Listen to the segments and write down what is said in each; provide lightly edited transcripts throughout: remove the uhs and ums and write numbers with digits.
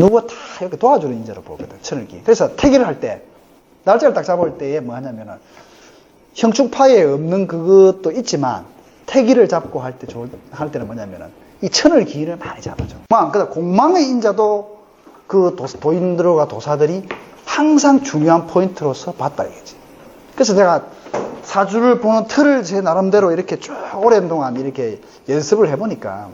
누가 다 이렇게 도와주는 인자로 보거든, 천을기. 그래서 태기를 할 때, 날짜를 딱 잡을 때에 뭐 하냐면은, 형충파에 없는 그것도 있지만, 태기를 잡고 할 때는 뭐냐면은, 이 천을기를 많이 잡아줘. 그다음 공망의 인자도 그 도인들과 도사들이 항상 중요한 포인트로서 봤다 이거지. 그래서 제가 사주를 보는 틀을 제 나름대로 이렇게 쭉 오랜 동안 이렇게 연습을 해보니까,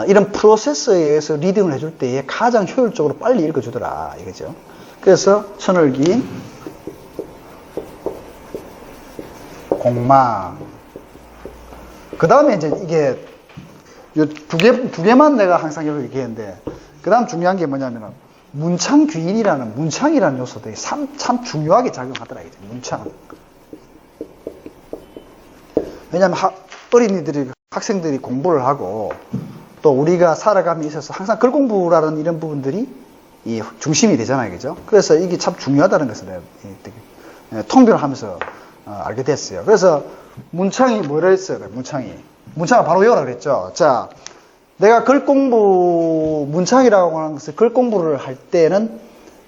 이런 프로세스에 의해서 리딩을 해줄 때에 가장 효율적으로 빨리 읽어주더라 이거죠. 그래서 천을기, 공망, 그 다음에 이제 이게 두 개만 내가 항상 이렇게 얘기했는데, 그 다음 중요한 게 뭐냐면은 문창귀인이라는, 문창이라는 요소들이 참 중요하게 작용하더라 이거죠. 문창. 왜냐면 어린이들이, 학생들이 공부를 하고 또 우리가 살아감에 있어서 항상 글 공부라는 이런 부분들이 이 중심이 되잖아요, 그죠? 그래서 이게 참 중요하다는 것을 통변을 하면서 알게 됐어요. 그래서 문창이 뭐라 했어요? 문창을 바로 외우라 그랬죠. 자, 내가 글 공부, 문창이라고 하는 것을 글 공부를 할 때는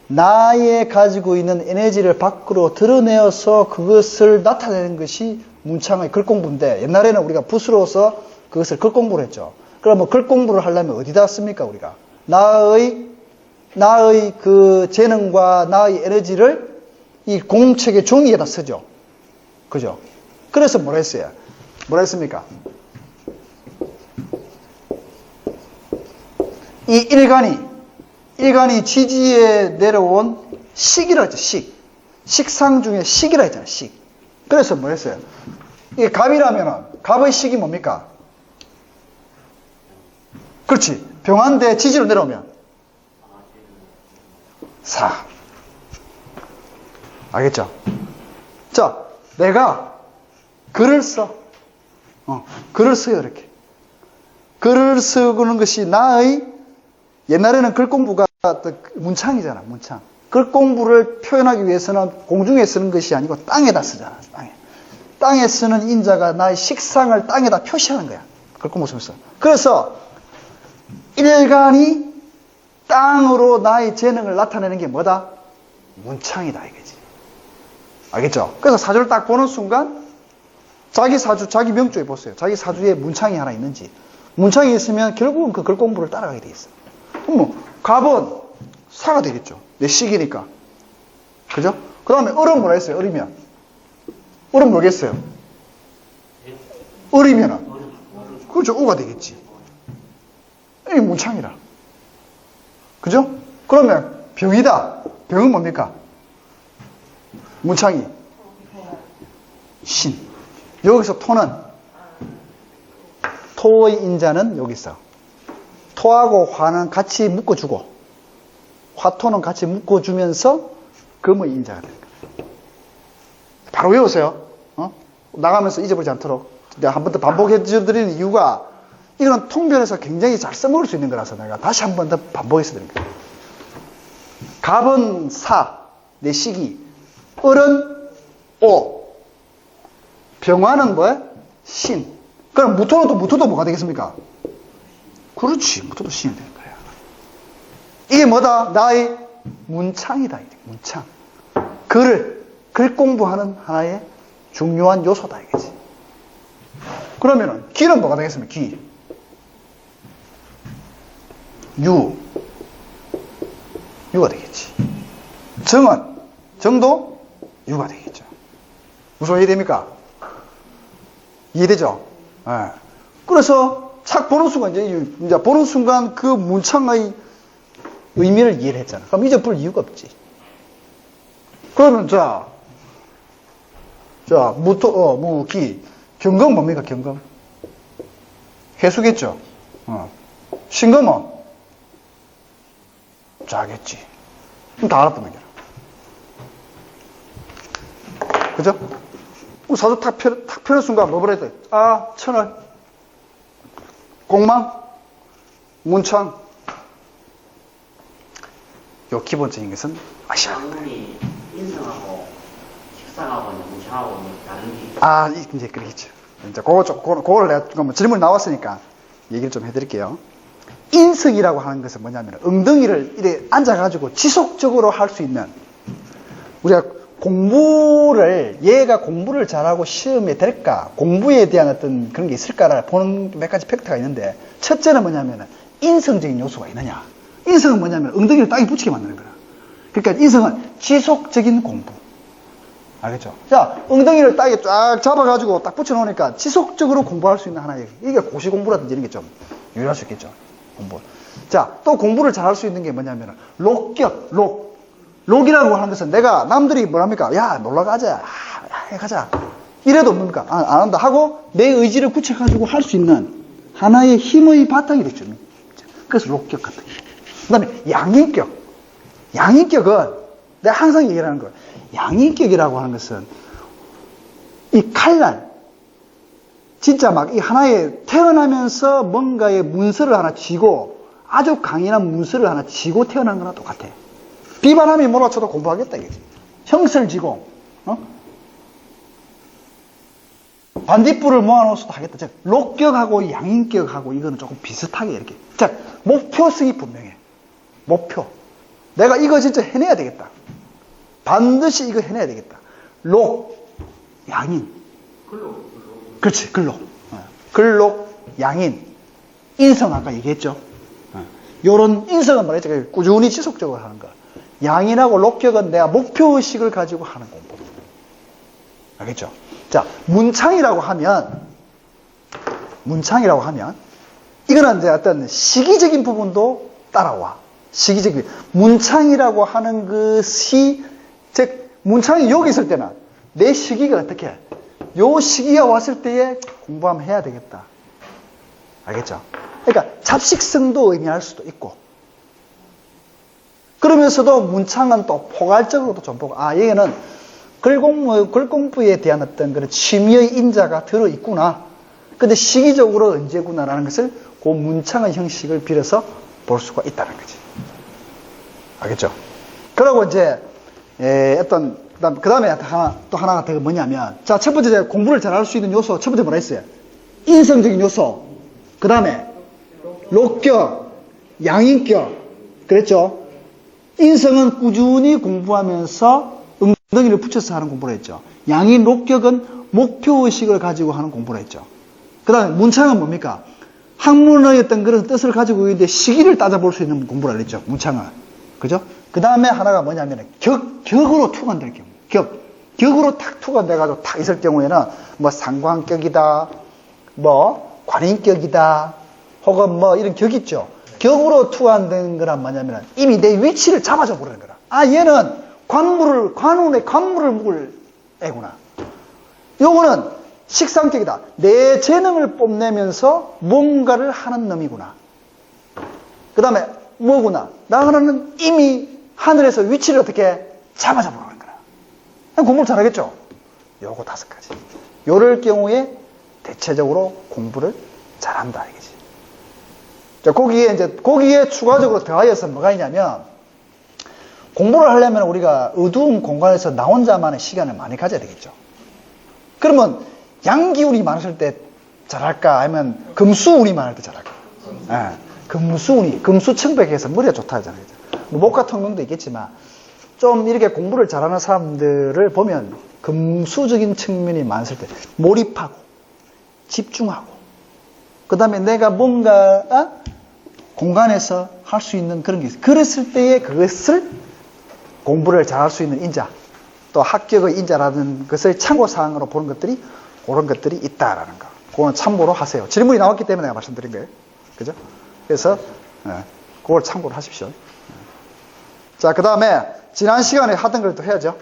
나의 가지고 있는 에너지를 밖으로 드러내어서 그것을 나타내는 것이 문창의 글 공부인데, 옛날에는 우리가 붓으로서 그것을 글 공부를 했죠. 그러면 글 공부를 하려면 어디다 씁니까, 우리가? 나의 그 재능과 나의 에너지를 이 공책의 종이에다 쓰죠. 그죠? 그래서 뭐라 했어요? 뭐라 했습니까? 이 일간이 지지에 내려온 식이라 했죠, 식상 중에 식이라 했잖아요, 식. 그래서 뭐 했어요? 이게 갑이라면은, 갑의 식이 뭡니까? 그렇지. 병한데 지지로 내려오면 사. 알겠죠? 자, 내가 글을 써. 글을 써요, 이렇게. 글을 쓰는 것이 나의, 옛날에는 글 공부가 문창이잖아, 문창. 글 공부를 표현하기 위해서는 공중에 쓰는 것이 아니고 땅에다 쓰잖아, 땅에 쓰는 인자가 나의 식상을 땅에다 표시하는 거야. 글 공부 쓰면서. 그래서 일간이 땅으로 나의 재능을 나타내는 게 뭐다? 문창이다 이거지. 알겠죠? 그래서 사주를 딱 보는 순간 자기 사주, 자기 명주에 보세요. 자기 사주에 문창이 하나 있는지. 문창이 있으면 결국은 그 글 공부를 따라가게 돼 있어. 그럼 뭐 갑은 사가 되겠죠. 내 식이니까. 그죠? 그 다음에 을은 뭐라 했어요? 을이면. 을은 뭐겠어요? 을이면은. 그렇죠. 우가 되겠지. 이게 문창이라. 그죠? 그러면 병이다. 병은 뭡니까? 문창이. 신. 여기서 토는, 토의 인자는 여기 있어. 토하고 화는 같이 묶어주고, 화토는 같이 묶어주면서 금의 인자가 되는 거예요. 바로 외우세요. 나가면서 잊어버리지 않도록. 내가 한 번 더 반복해 드리는 이유가, 이거는 통변에서 굉장히 잘 써먹을 수 있는 거라서 내가 다시 한 번 더 반복해서 드린 거예요. 갑은 사, 내 식이. 을은 오. 병화는 뭐야? 신. 그럼 무토도 뭐가 되겠습니까? 그렇지. 무토도 신이 되는 거야. 이게 뭐다? 나의 문창이다. 문창. 글 공부하는 하나의 중요한 요소다. 이거지. 그러면은, 기는 뭐가 되겠습니까? 기. 유가 되겠지. 정도 유가 되겠죠. 무슨 이해됩니까? 이해되죠? 네. 그래서 착 보는 순간, 이제 보는 순간 그 문창의 의미를 이해를 했잖아. 그럼 잊어볼 이유가 없지. 그러면 무기. 경금 뭡니까, 경금? 해수겠죠? 신금은? 자겠지. 그럼 다 알아보는 거야. 그죠? 사주 탁 펴는 순간 뭐 그래야 돼? 천을, 공망, 문창. 요 기본적인 것은 아셔야 된다. 인성하고 식상하고 문창하고 다른 게. 이제 그러겠죠. 이제 그걸 내가 질문 나왔으니까 얘기를 좀 해드릴게요. 인성이라고 하는 것은 뭐냐면 엉덩이를 이렇게 앉아가지고 지속적으로 할 수 있는, 우리가 얘가 공부를 잘하고 시험에 될까, 공부에 대한 어떤 그런 게 있을까를 보는 몇 가지 팩터가 있는데, 첫째는 뭐냐면 인성적인 요소가 있느냐. 인성은 뭐냐면 엉덩이를 땅에 붙이게 만드는 거야. 그러니까 인성은 지속적인 공부. 알겠죠? 자, 엉덩이를 땅에 쫙 잡아가지고 딱 붙여놓으니까 지속적으로 공부할 수 있는 하나의, 이게 고시공부라든지 이런 게 좀 유리할 수 있겠죠. 공부. 자, 또 공부를 잘할 수 있는 게 뭐냐면 록격, 록이라고 하는 것은 내가 남들이 뭐랍니까? 야, 놀러 가자. 가자. 이래도 뭡니까? 안 한다 하고 내 의지를 굳혀가지고 할 수 있는 하나의 힘의 바탕이 되죠. 그래서 록격 같은 거. 그 다음에 양인격. 양인격은 내가 항상 얘기하는 거예요. 양인격이라고 하는 것은 이 칼날, 진짜 막 이 하나의 태어나면서 뭔가의 문서를 하나 쥐고, 아주 강인한 문서를 하나 쥐고 태어난 거나 똑같아. 비바람이 몰아쳐도 공부하겠다 이거지. 형설 쥐고 반딧불을 모아놓아서도 하겠다. 즉 록격하고 양인격하고 이거는 조금 비슷하게 이렇게. 자, 목표성이 분명해. 목표. 내가 이거 진짜 해내야 되겠다. 반드시 이거 해내야 되겠다. 양인. 그렇지, 근록, 양인. 인성 아까 얘기했죠. 요런 인성은 말이죠. 꾸준히 지속적으로 하는 거. 양인하고 록격은 내가 목표의식을 가지고 하는 공부. 알겠죠? 자, 문창이라고 하면, 이거는 이제 어떤 시기적인 부분도 따라와. 시기적인. 문창이라고 하는 것이, 즉, 문창이 여기 있을 때는 내 시기가 어떻게 해? 요 시기가 왔을 때에 공부하면 해야 되겠다. 알겠죠? 그러니까 잡식성도 의미할 수도 있고, 그러면서도 문창은 또 포괄적으로도 좀 보고, 얘는 글공부에 대한 어떤 그런 취미의 인자가 들어있구나. 근데 시기적으로 언제구나라는 것을 그 문창의 형식을 빌어서 볼 수가 있다는 거지. 알겠죠? 그리고 이제, 그 다음에 또 하나가 더 뭐냐면, 자, 첫 번째 공부를 잘할 수 있는 요소, 첫 번째 뭐라 했어요? 인성적인 요소. 그 다음에, 록격, 양인격. 그랬죠? 인성은 꾸준히 공부하면서 엉덩이를 붙여서 하는 공부를 했죠. 양인, 록격은 목표의식을 가지고 하는 공부를 했죠. 그 다음에 문창은 뭡니까? 학문의 어떤 그런 뜻을 가지고 있는데 시기를 따져볼 수 있는 공부를 했죠. 문창은. 그죠? 그 다음에 하나가 뭐냐면 격으로 투관될 경우. 격으로 탁 투관돼가지고 탁 있을 경우에는 뭐 상관격이다, 뭐 관인격이다, 혹은 뭐 이런 격 있죠. 격으로 투관된 거란 뭐냐면 이미 내 위치를 잡아줘 버리는 거라. 얘는 관운에 관물을 묵을 애구나. 요거는 식상격이다. 내 재능을 뽐내면서 뭔가를 하는 놈이구나. 그 다음에 뭐구나. 나는 이미 하늘에서 위치를 어떻게 잡아줘 버리는 거라. 공부를 잘하겠죠? 요거 5가지. 요럴 경우에 대체적으로 공부를 잘한다. 이거지. 자, 거기에 추가적으로 더하여서 뭐가 있냐면, 공부를 하려면 우리가 어두운 공간에서 나 혼자만의 시간을 많이 가져야 되겠죠. 그러면 양기운이 많았을 때 잘할까? 아니면 금수운이 많을 때 잘할까? 금수청백해서 머리가 좋다 하잖아요. 뭐 목화 통명도 있겠지만, 좀 이렇게 공부를 잘하는 사람들을 보면 금수적인 측면이 많았을 때 몰입하고 집중하고, 그 다음에 내가 뭔가 공간에서 할 수 있는 그런 게 있어요. 그랬을 때에 그것을 공부를 잘할 수 있는 인자, 또 합격의 인자라는 것을 참고사항으로 보는 것들이, 그런 것들이 있다라는 거. 그거는 참고로 하세요. 질문이 나왔기 때문에 내가 말씀드린 거예요. 그죠? 그래서 그걸 참고로 하십시오. 자, 그 다음에 지난 시간에 하던 걸 또 해야죠.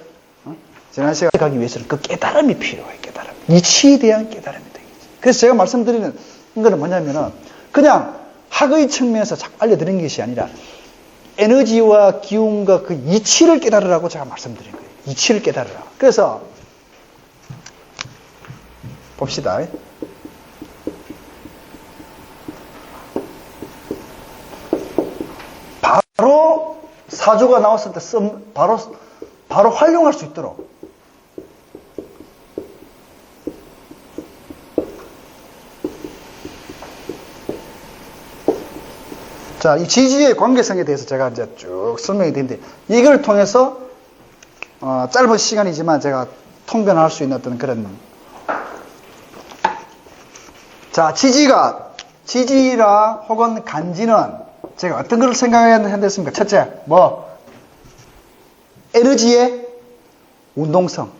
지난 시간에 가기 위해서는 그 깨달음이 필요해요. 깨달음. 이치에 대한 깨달음이 되겠지. 그래서 제가 말씀드리는 거는 뭐냐면은 그냥 학의 측면에서 자꾸 알려드리는 것이 아니라 에너지와 기운과 그 이치를 깨달으라고 제가 말씀드린 거예요. 이치를 깨달으라. 그래서 봅시다. 바로 사주가 나왔을 때 바로 활용할 수 있도록 자, 이 지지의 관계성에 대해서 제가 이제 쭉 설명이 드렸는데, 이걸 통해서, 짧은 시간이지만 제가 통변할 수 있는 어떤 그런. 자, 지지라 혹은 간지는 제가 어떤 걸 생각해야 된다습니까? 첫째, 에너지의 운동성.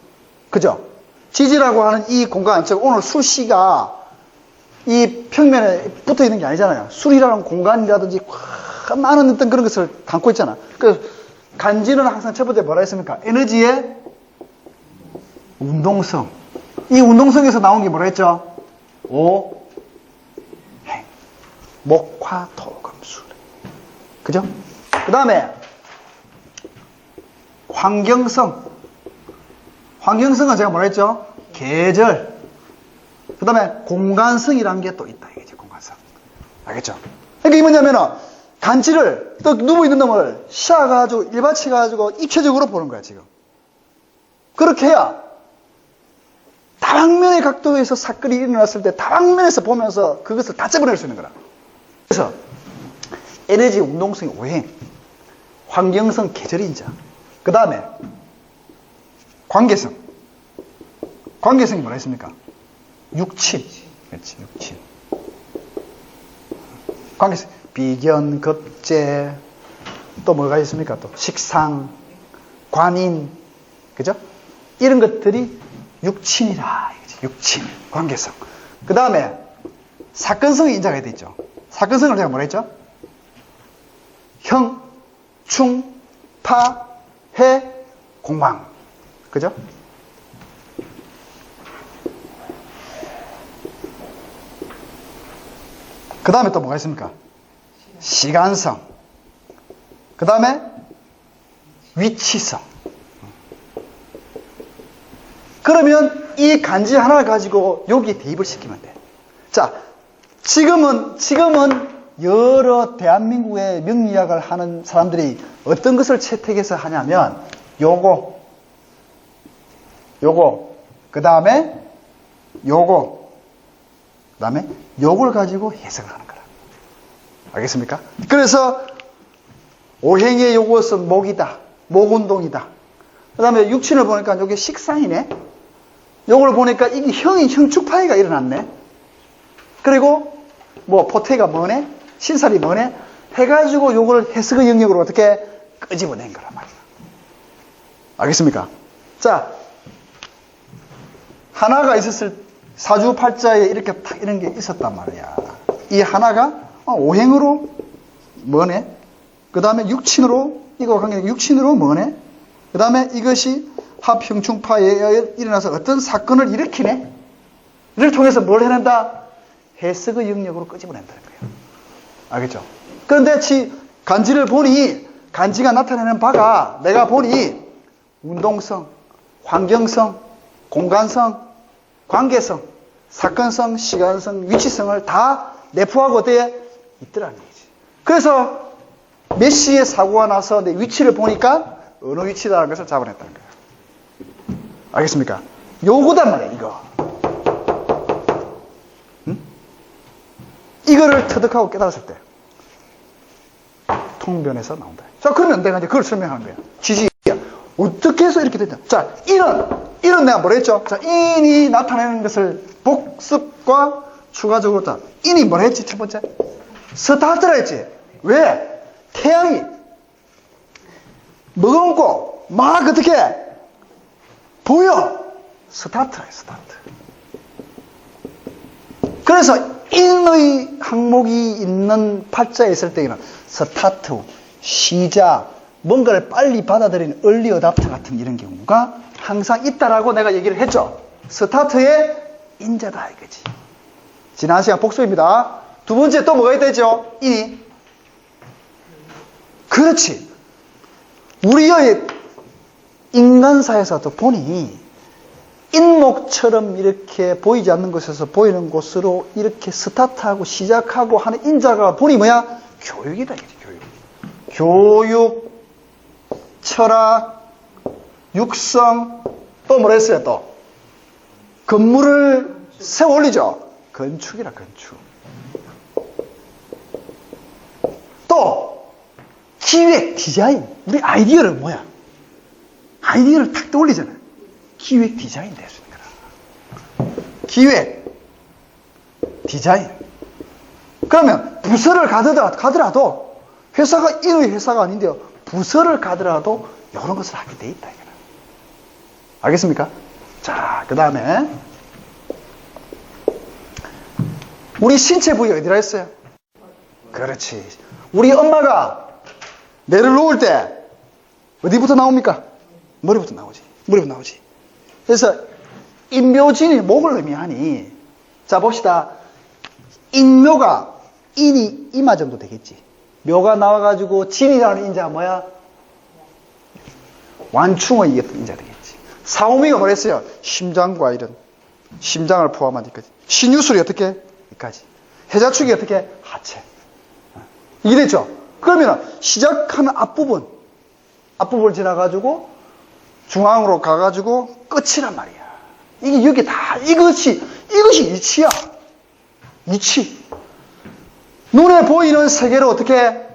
그죠? 지지라고 하는 이 공간, 즉, 오늘 수시가 이 평면에 붙어 있는 게 아니잖아요. 술이라는 공간이라든지 많은 어떤 그런 것을 담고 있잖아. 그 간지는 항상 첫 번째 뭐라 했습니까? 에너지의 운동성. 이 운동성에서 나온 게 뭐라 했죠? 오행. 목화 토금술. 그죠? 그 다음에 환경성. 환경성은 제가 뭐라 했죠? 계절. 그 다음에 공간성이라는 게 또 있다. 이게 공간성. 알겠죠? 그러니까 이 뭐냐면은, 간지를, 또 누워있는 놈을 씌워가지고, 일받쳐가지고, 입체적으로 보는 거야, 지금. 그렇게 해야, 다방면의 각도에서 사건이 일어났을 때, 다방면에서 보면서 그것을 다 잡아낼 수 있는 거라. 그래서, 에너지 운동성이 오행, 환경성 계절인자. 그 다음에, 관계성. 관계성이 뭐라 했습니까? 육친. 그렇지, 육친. 관계성. 비견, 급제, 또 뭐가 있습니까? 또 식상, 관인. 그죠? 이런 것들이 육친이라. 육친, 관계성. 그 다음에, 사건성이 인자가 되어 있죠. 사건성을 제가 뭐라 했죠? 형, 충, 파, 해, 공방. 그죠? 그 다음에 또 뭐가 있습니까? 시간성. 그 다음에 위치성. 그러면 이 간지 하나를 가지고 여기에 대입을 시키면 돼. 자, 지금은 여러 대한민국의 명리학을 하는 사람들이 어떤 것을 채택해서 하냐면 요거, 그 다음에 요거, 그 다음에 요걸 가지고 해석을 하는 거라. 알겠습니까? 그래서 오행의 요것은 목이다. 목운동이다. 그 다음에 육친을 보니까 이게 식상이네. 요걸 보니까 이게 형축파이가 일어났네. 그리고 포태가 뭐네? 신살이 뭐네? 해가지고 요걸 해석의 영역으로 어떻게 끄집어낸 거란 말이야. 알겠습니까? 자, 하나가 있었을 사주팔자에 이렇게 탁 이런 게 있었단 말이야. 이 하나가 오행으로 뭐네? 그 다음에 육친으로, 이거 관계 육친으로 뭐네? 그 다음에 이것이 합형충파에 일어나서 어떤 사건을 일으키네? 이를 통해서 뭘 해낸다? 해석의 영역으로 끄집어낸다는 거예요. 알겠죠? 그런데 간지를 보니, 간지가 나타내는 바가 내가 보니 운동성, 환경성, 공간성, 관계성, 사건성, 시간성, 위치성을 다 내포하고 어디에 있더라는 거지. 그래서 몇 시에 사고가 나서 내 위치를 보니까 어느 위치다라는 것을 잡아냈다는 거예요. 알겠습니까? 요거단 말이에요, 이거. 응? 이거를 터득하고 깨달았을 때 통변에서 나온다. 자, 그러면 내가 이제 그걸 설명하는 거야. 지지야. 어떻게 해서 이렇게 됐냐. 자, 인은 내가 뭐라 했죠? 자, 인이 나타내는 것을 복습과 추가적으로 자, 인이 뭐라 했지? 첫 번째? 스타트라 했지. 왜? 태양이 먹어놓고 막 어떻게 보여. 스타트라 해, 스타트. 그래서 인의 항목이 있는 팔자에 있을 때에는 스타트, 시작, 뭔가를 빨리 받아들이는 얼리 어답터 같은 이런 경우가 항상 있다라고 내가 얘기를 했죠. 스타트의 인자다 이거지. 지난 시간 복습입니다. 두 번째 또 뭐가 있다죠? 인이. 그렇지. 우리의 인간사에서도 보니 인목처럼 이렇게 보이지 않는 곳에서 보이는 곳으로 이렇게 스타트하고 시작하고 하는 인자가 보니 뭐야? 교육이다 이거지. 교육, 철학, 육성, 또 뭐라 했어요? 또 건물을 세워 올리죠. 건축이라 건축. 또 기획, 디자인. 우리 아이디어는 뭐야? 아이디어를 탁 떠올리잖아요. 기획, 디자인 될 수 있는 거라. 기획, 디자인. 그러면 부서를 가더라도 회사가 이놈의 회사가 아닌데요. 부서를 가더라도 이런 것을 하게 돼 있다. 이거는. 알겠습니까? 자, 그 다음에 우리 신체 부위 어디라 했어요? 그렇지. 우리 엄마가 뇌를 놓을 때 어디부터 나옵니까? 머리부터 나오지. 머리부터 나오지. 그래서 인묘진이 목을 의미하니, 자 봅시다. 인묘가 인이 이마 정도 되겠지. 묘가 나와가지고 진이라는 인자가 뭐야? 완충의 인자 되겠지. 사오미가 뭐랬어요? 심장과 이런 심장을 포함한 데까지. 신유술이 어떻게? 여기까지. 해자축이 어떻게? 하체. 이해됐죠? 그러면 시작하는 앞부분을 지나가지고 중앙으로 가가지고 끝이란 말이야. 이게 여기 다 이것이 이치야. 이치. 눈에 보이는 세계로 어떻게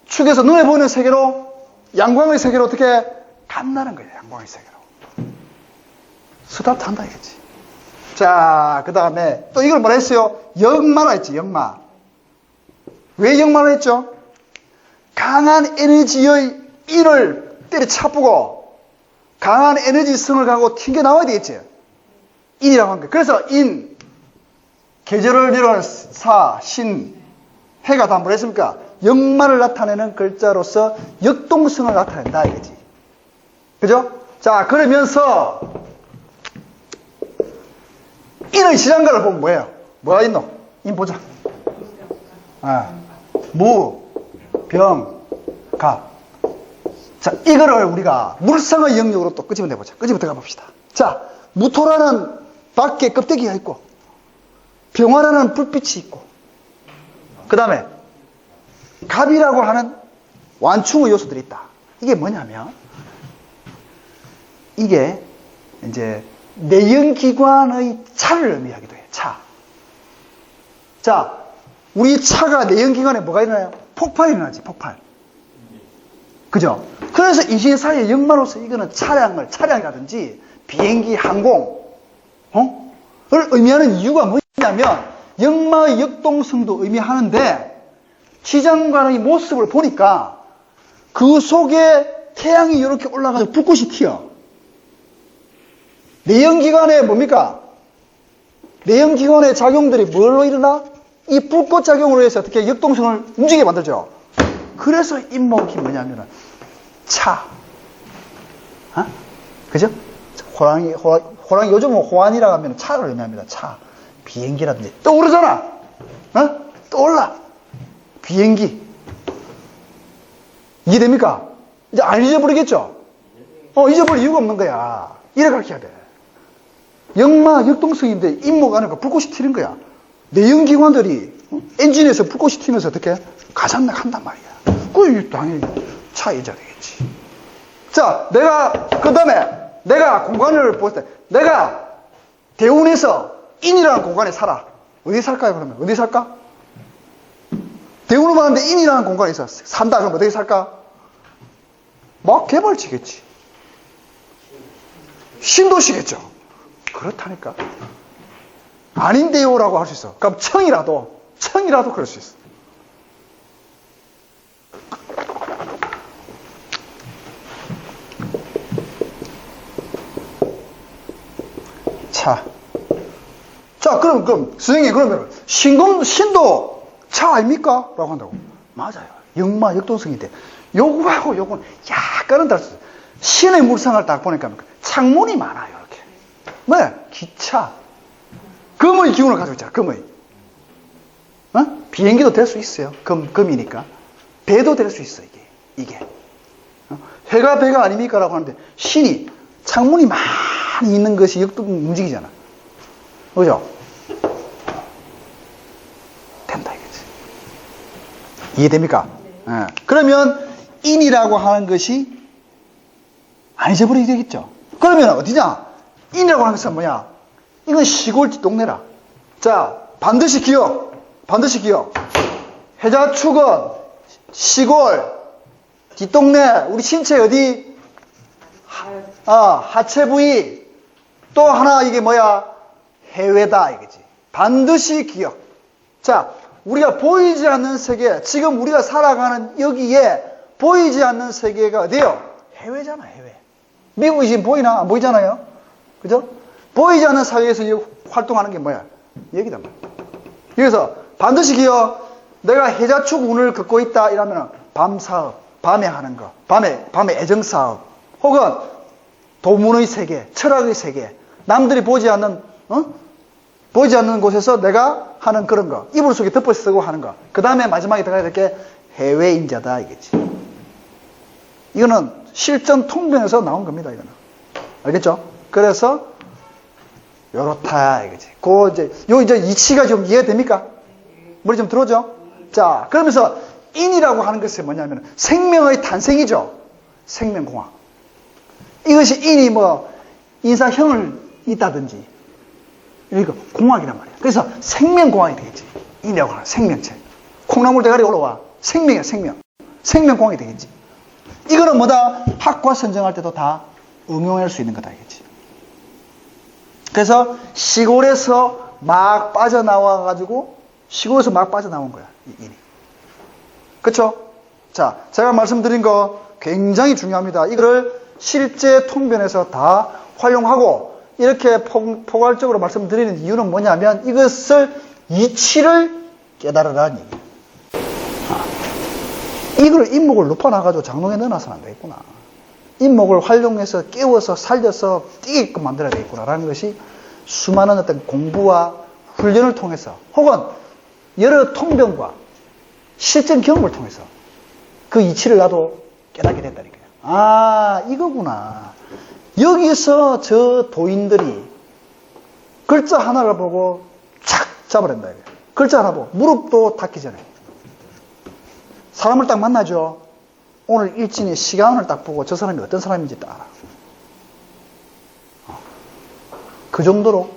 축에서 눈에 보이는 세계로 양광의 세계로 어떻게 간다는 거예요. 양광의 세계로. 스타트 한다 이거지. 자, 그 다음에 또 이걸 뭐라 했어요? 역마라 했지. 역마. 왜 역마라 했죠? 강한 에너지의 인을 때려차쁘고 강한 에너지성을 가고 튕겨나와야 되겠지. 인이라고 한 거예요. 그래서 인, 계절을 이루는 사, 신, 해가 다 뭐라 했습니까? 역마를 나타내는 글자로서 역동성을 나타낸다 이거지. 그죠? 자, 그러면서 인의 시장가를 보면 뭐예요? 뭐가 있노? 인 보자. 무, 병, 갑. 자, 이거를 우리가 물상의 영역으로 또 끄집어내 보자. 끄집어 가봅시다. 자, 무토라는 밖에 껍데기가 있고, 병화라는 불빛이 있고, 그 다음에 갑이라고 하는 완충의 요소들이 있다. 이게 뭐냐면, 이게 이제 내연기관의 차를 의미하기도 해요. 차. 자, 우리 차가 내연기관에 뭐가 일어나요? 폭발이 일어나지, 폭발. 그죠? 그래서 이시사의 역마로서 이거는 차량이라든지 비행기, 항공, 를 의미하는 이유가 뭐냐면 역마의 역동성도 의미하는데 지장관의 모습을 보니까 그 속에 태양이 이렇게 올라가서 불꽃이 튀어. 내연기관에 뭡니까? 내연기관의 작용들이 뭘로 일어나? 이 불꽃 작용으로 해서 어떻게 역동성을 움직이게 만들죠. 그래서 임목이 뭐냐면은 차. 그죠? 호랑이 요즘은 호환이라고 하면 차를 의미합니다. 차. 비행기라든지. 떠오르잖아. 떠올라. 비행기. 이해됩니까? 이제 안 잊어버리겠죠? 잊어버릴 이유가 없는 거야. 이래 가르쳐야 돼. 역마, 역동성인데 임목 안에 불꽃이 튀는 거야. 내연기관들이 엔진에서 불꽃이 튀면서 어떻게 가산락 한단 말이야. 그 당연히 차 인자 되겠지. 자, 그 다음에 내가 공간을 볼 때 내가 대운에서 인이라는 공간에 살아. 어디 살까요, 그러면? 어디 살까? 대운을 봤는데 인이라는 공간에 있어. 산다, 그럼 어디 살까? 막 개발치겠지. 신도시겠죠. 그렇다니까. 아닌데요라고 할 수 있어. 그럼 청이라도 그럴 수 있어. 자, 그럼, 선생님, 그러면, 신도 차 아닙니까? 라고 한다고. 맞아요. 역마, 역동성인데, 요거하고 요거는 약간은 다르죠. 신의 물상을 딱 보니까, 창문이 많아요, 이렇게. 뭐, 기차. 금의 기운을 가지고 있잖아, 금의. 비행기도 될 수 있어요. 금이니까. 배도 될 수 있어, 이게. 해가 배가 아닙니까? 라고 하는데, 신이 창문이 많이 있는 것이 역동 움직이잖아. 그죠? 된다 이거지. 이해됩니까? 네. 그러면 인이라고 하는 것이 안 잊어버리게 되겠죠. 그러면 어디냐? 인이라고 하는 것은 뭐냐? 이건 시골집 동네라. 자, 반드시 기억. 해자축은 시골, 뒷동네, 우리 신체 어디? 하체 부위. 또 하나 이게 뭐야? 해외다 이거지. 반드시 기억. 자, 우리가 보이지 않는 세계, 지금 우리가 살아가는 여기에 보이지 않는 세계가 어디예요? 해외잖아, 해외. 미국이 지금 보이나? 안 보이잖아요? 그죠? 보이지 않는 사회에서 활동하는 게 뭐야? 여기단 말이야. 그래서 반드시 기억. 내가 해자축 운을 긋고 있다 이러면 밤사업, 밤에 하는 거, 밤에 애정사업, 혹은 도문의 세계, 철학의 세계, 남들이 보지 않는 곳에서 내가 하는 그런 거, 이불 속에 덮어 쓰고 하는 거. 그 다음에 마지막에 들어가야 될 게 해외인자다 이겠지. 이거는 실전 통변에서 나온 겁니다. 이거는 알겠죠? 그래서 요렇다 이거지. 이제 이치가 좀 이해됩니까? 머리 좀 들어오죠? 자, 그러면서 인이라고 하는 것이 뭐냐면 생명의 탄생이죠. 생명공학. 이것이 인이 뭐 인사형을 있다든지 이거 공학이란 말이야. 그래서 생명공학이 되겠지. 인이라고 하는 생명체. 콩나물 대가리 올라와. 생명이야, 생명. 생명공학이 되겠지. 이거는 뭐다? 학과 선정할 때도 다 응용할 수 있는 거다 이겠지. 그래서 시골에서 막 빠져나와가지고 시골에서 막 빠져나온 거야. 이 인이. 그쵸? 자, 제가 말씀드린 거 굉장히 중요합니다. 이거를 실제 통변에서 다 활용하고 이렇게 포괄적으로 말씀드리는 이유는 뭐냐면 이것을 이치를 깨달으라는 얘기예요. 이걸 인목을 높여놔가지고 장롱에 넣어놔서는 안 되겠구나. 인목을 활용해서 깨워서 살려서 뛰게끔 만들어야 되겠구나라는 것이 수많은 어떤 공부와 훈련을 통해서 혹은 여러 통변과 실전 경험을 통해서 그 이치를 나도 깨닫게 됐다니까요. 아, 이거구나. 여기서 저 도인들이 글자 하나를 보고 착 잡아낸다. 글자 하나 보고 무릎도 닿기 전에 사람을 딱 만나죠. 오늘 일진의 시간을 딱 보고 저 사람이 어떤 사람인지 딱 알아. 그 정도로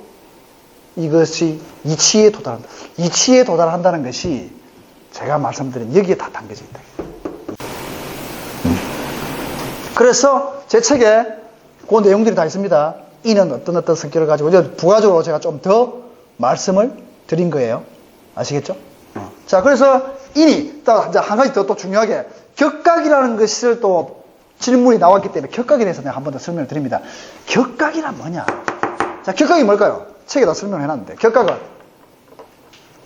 이것이 이치에 도달한다. 이치에 도달한다는 것이 제가 말씀드린 여기에 다 담겨져 있다. 그래서 제 책에 그 내용들이 다 있습니다. 이는 어떤 성격을 가지고 이제 부가적으로 제가 좀 더 말씀을 드린 거예요. 아시겠죠? 자, 그래서 인이 한 가지 더 또 중요하게 격각이라는 것을 또 질문이 나왔기 때문에 격각에 대해서 내가 한 번 더 설명을 드립니다. 격각이란 뭐냐? 자, 격각이 뭘까요? 책에다 설명을 해놨는데 격각은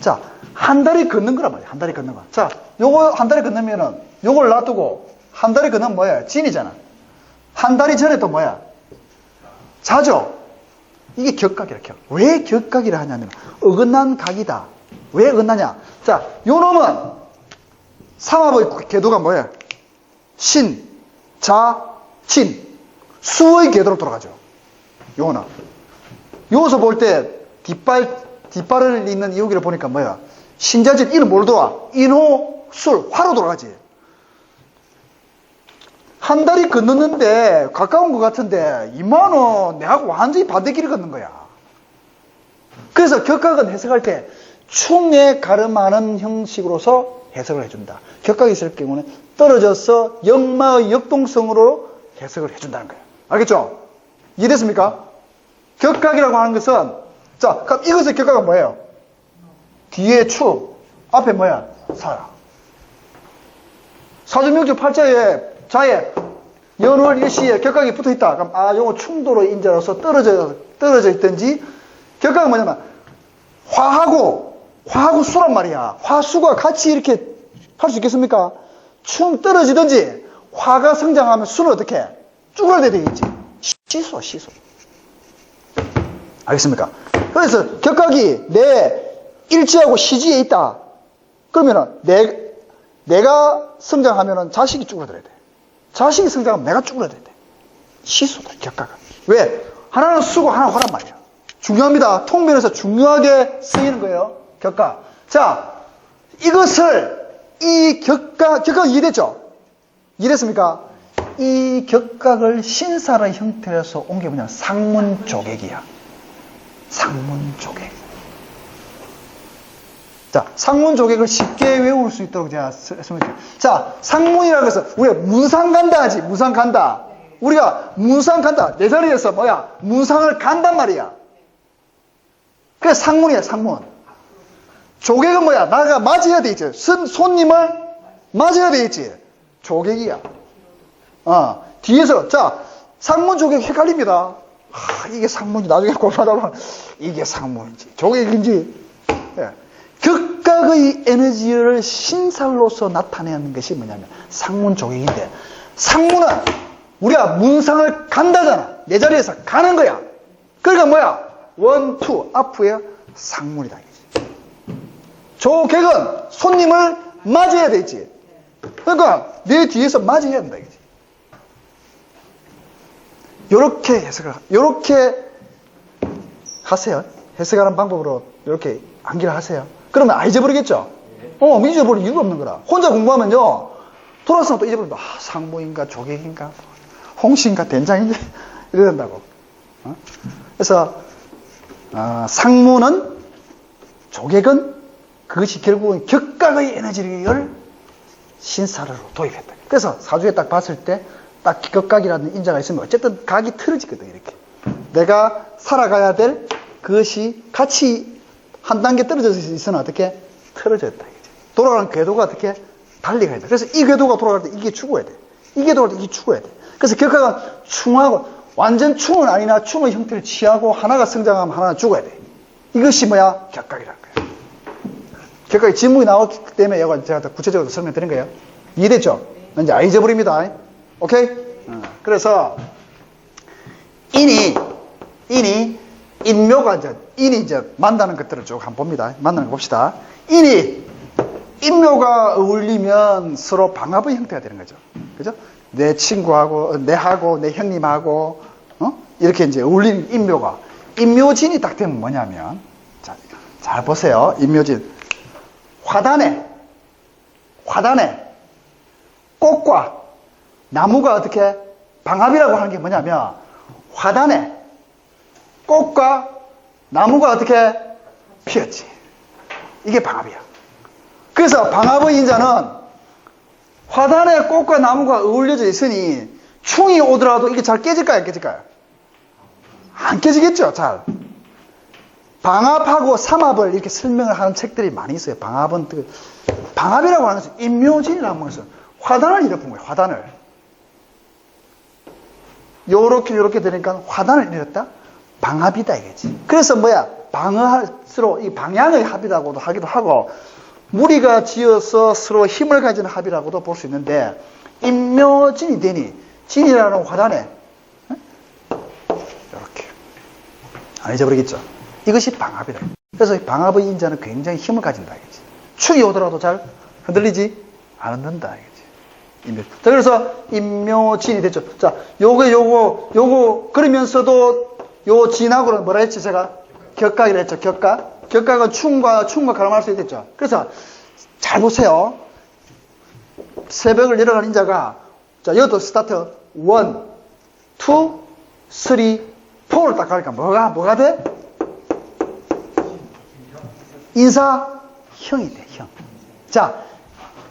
자, 한 다리 걷는 거란 말이야. 한 다리 걷는 거. 자, 요거 한 다리 건너면은 요걸 놔두고 한 다리 건너면 뭐야? 진이잖아. 한 다리 전에 또 뭐야? 자죠. 이게 격각이라. 왜 격각이라 하냐면 어긋난 각이다. 왜 어긋나냐? 자, 요 놈은 삼합의 궤도가 뭐야? 신, 자, 진. 수의 궤도로 돌아가죠. 요거는. 요서 볼 때 뒷발을 잇는 이유기를 보니까 뭐야? 신자진, 이는 뭘 돌아? 인호, 술, 화로 돌아가지. 한 다리 건넜는데 가까운 것 같은데 이만은 내하고 완전히 반대길을 걷는 거야. 그래서 격각은 해석할 때 충에 가름하는 형식으로서 해석을 해준다. 격각이 있을 경우는 떨어져서 역마의 역동성으로 해석을 해준다는 거예요. 알겠죠? 이해됐습니까? 격각이라고 하는 것은 자, 그럼 이것의 격각은 뭐예요? 뒤에 축, 앞에 뭐야? 사라. 사주명주 팔자에 자에 연월 일시에 격각이 붙어 있다. 그럼 요거 충도로 인자로서 떨어져 있든지 격각은 뭐냐면 화하고 수란 말이야. 화수가 같이 이렇게 할 수 있겠습니까? 충 떨어지든지 화가 성장하면 수는 어떻게? 쭈그러져야 되겠지. 시소. 알겠습니까? 그래서 격각이 내 일지하고 시지에 있다. 그러면은 내가 성장하면은 자식이 쭈그러들어야 돼. 자식이 성장하면 내가 쭈그러들어야 돼. 시소다, 격각은. 왜? 하나는 수고 하나는 화란 말이야. 중요합니다. 통면에서 중요하게 쓰이는 거예요. 격각. 자, 이것을 이 격각 이해됐죠? 이해됐습니까? 이 격각을 신사의 형태로서 온 게 뭐냐? 상문조객이야. 상문조객. 자, 상문 조객을 쉽게 외울 수 있도록 제가 설명드릴게요. 자, 상문이라고 해서 우리가 문상 간다 하지. 문상 간다. 우리가 문상 간다. 내 자리에서 뭐야? 문상을 간단 말이야. 그게 상문이야, 상문. 조객은 뭐야? 나가 맞이해야 되겠지. 손님을 맞이해야 되겠지. 조객이야. 뒤에서, 자, 상문 조객 헷갈립니다. 이게 상문이 나중에 고민하다 보면 이게 상문인지 조객인지. 예. 극각의 에너지를 신살로서 나타내는 것이 뭐냐면 상문 조객인데, 상문은 우리가 문상을 간다잖아. 내 자리에서 가는 거야. 그러니까 뭐야? 원, 투, 앞에 상문이다. 조객은 손님을 맞이해야 되지. 그러니까 내 뒤에서 맞이해야 된다. 요렇게 해석을, 요렇게 하세요. 해석하는 방법으로 이렇게 암기를 하세요. 그러면 잊어버리겠죠? 잊어버릴 이유가 없는 거라. 혼자 공부하면요, 돌아서면 또 잊어버린다. 상무인가, 조객인가, 홍시인가, 된장인가, 이래야 된다고. 그래서, 상무는, 조객은 그것이 결국은 격각의 에너지를 신사로 도입했다. 그래서 사주에 딱 봤을 때, 딱 격각이라는 인자가 있으면 어쨌든 각이 틀어지거든, 이렇게. 내가 살아가야 될 그것이 같이 한 단계 떨어져 있으면 어떻게? 틀어졌다. 돌아가는 궤도가 어떻게? 달리 가야 돼. 그래서 이 궤도가 돌아갈 때 이게 죽어야 돼. 이게 돌아갈 때 이게 죽어야 돼. 그래서 격각은 충하고, 완전 충은 아니나 충의 형태를 취하고 하나가 성장하면 하나는 죽어야 돼. 이것이 뭐야? 격각이라는 거야. 격각의 지문이 나왔기 때문에 제가 더 구체적으로 설명드린 거예요. 이해됐죠? 이제 잊어버립니다. 오케이? 그래서 인묘가 인이 만나는 것들을 쭉 한번 봅니다. 만나는 거 봅시다. 인묘가 어울리면 서로 방합의 형태가 되는 거죠. 그죠? 내 친구하고, 내하고, 내 형님하고, 이렇게 이제 어울리는 인묘가. 인묘진이 딱 되면 뭐냐면, 자, 잘 보세요. 인묘진. 화단에 꽃과 나무가 어떻게 방합이라고 하는 게 뭐냐면, 화단에 꽃과 나무가 어떻게 피었지. 이게 방합이야. 그래서 방합의 인자는 화단에 꽃과 나무가 어울려져 있으니 충이 오더라도 이게 잘 깨질까요? 안 깨질까요? 안 깨지겠죠, 잘. 방합하고 삼합을 이렇게 설명을 하는 책들이 많이 있어요. 방합이라고 하는 것은 인묘진이라는 것은 화단을 이뤄본 거예요, 화단을. 요렇게 되니까 화단을 이뤘다? 방합이다, 이거지. 그래서 뭐야? 방어할수록 이 방향의 합이라고도 하기도 하고, 무리가 지어서 서로 힘을 가지는 합이라고도 볼 수 있는데, 인묘진이 되니, 진이라는 화단에, 이렇게. 안 잊어버리겠죠? 이것이 방합이다. 그래서 방합의 인자는 굉장히 힘을 가진다, 이거지. 축이 오더라도 잘 흔들리지 않는다, 이거지. 자, 그래서 인묘진이 됐죠. 자, 요거, 그러면서도 요 진하고는 뭐라 했지, 제가? 격각이라 했죠, 격각. 격각은 충과 가름할 수 있겠죠. 그래서 잘 보세요. 새벽을 일어나는 인자가, 자, 여기도 스타트 1, 2, 3, 4를 딱 가니까 뭐가 돼? 인사형이 돼, 형. 자,